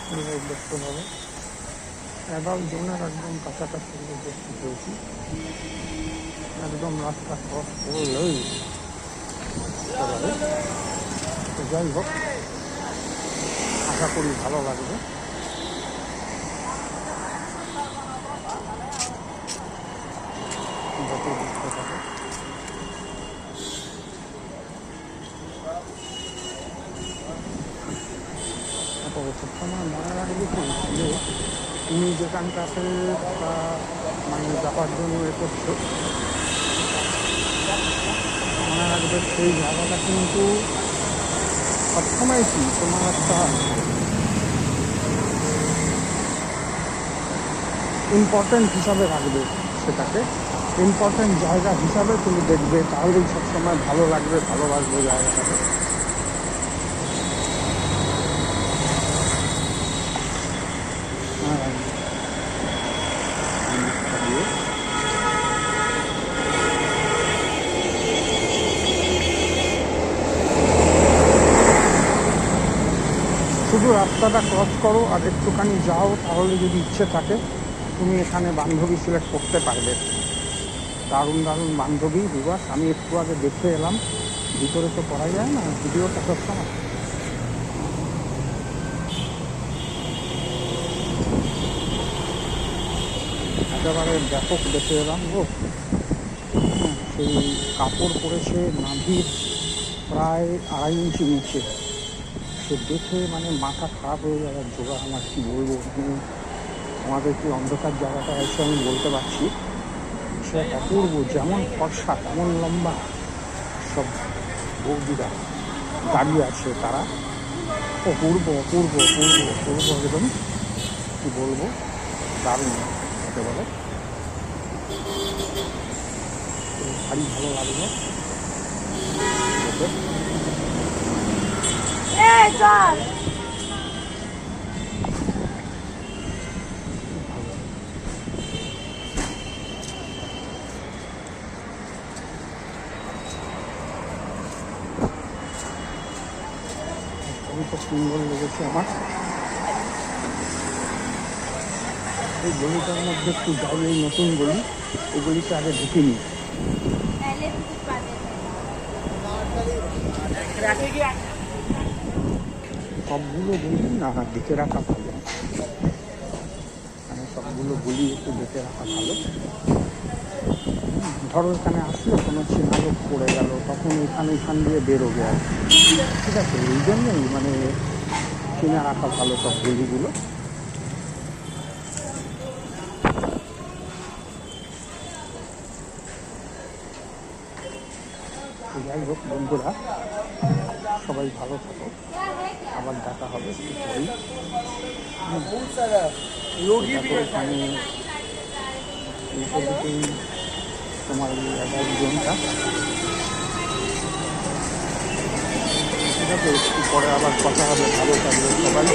দেখতে পাবে অ্যাডাল্ট জোনের একদম কাছাকাছি দেখতে পেয়েছি। একদম রাস্তা ক্রস করলেই তো যাই হোক, আশা করি ভালো লাগবে। যত দেখতে পাবে সবসময় মনে রাখবে যে তুমি যেখানটাতে মানে যাওয়ার জন্য এ করছো, মনে রাখবে সেই জায়গাটা কিন্তু সবসময় কি তোমার একটা ইম্পর্টেন্ট হিসাবে রাখবে, সেটাকে ইম্পর্টেন্ট জায়গা হিসাবে তুমি দেখবে, তাহলেই সবসময় ভালো লাগবে জায়গাটাকে। শুধু রাস্তাটা ক্রস করো আর একটুখানি যাও, তাহলে যদি ইচ্ছে থাকে তুমি এখানে বান্ধবী সিলেক্ট করতে পারবে। দারুণ দারুণ বান্ধবী দিবস আমি একটু আগে দেখে এলাম, ভিতরে তো করা যায় না ভিডিওটা সবসময়। একেবারে ব্যাপক দেখে এলাম গো। সেই কাপড় পরেছে নাভির প্রায় 2.5 ইঞ্চি নিচে, সে দেখে মানে মাথা খারাপ হয়ে যাওয়ার জোগাড়। আমার কী বলবো, আমাদের কি অন্ধকার জায়গাটা এসে আমি বলতে পারছি। সে অপূর্ব, যেমন ফর্সা তেমন লম্বা সব বৌদিরা দাঁড়িয়ে আছে, তারা অপূর্ব অপূর্ব অপূর্ব অপূর্ব একদম, কী বলবো, দারুণ হতে বলে। ভারী ভালো লাগলো। খুব সুন্দর লেগেছে আমার। এই গলিটার মধ্যে একটু যাই, এই নতুন গলি, এই গলিতে আগে ঢুকিনি। সবগুলো গলি না দেখে রাখা ভালো, মানে সবগুলো গলি একটু দেখে রাখা ভালো। ধরো এখানে আসলে কোনো চেনা লোক পড়ে গেল, তখন এখান দিয়ে বেরোবে আর ঠিক আছে। এই জন্যই মানে চিনে রাখা ভালো সব গলিগুলো। যাই হোক বন্ধুরা, সবাই ভালো থাকো, আবার দেখা হবে। তোমার এই অ্যাডাল্ট জোনটা, ঠিক আছে, একটু পরে আবার কথা হবে। ভালো থাকবে সবাই।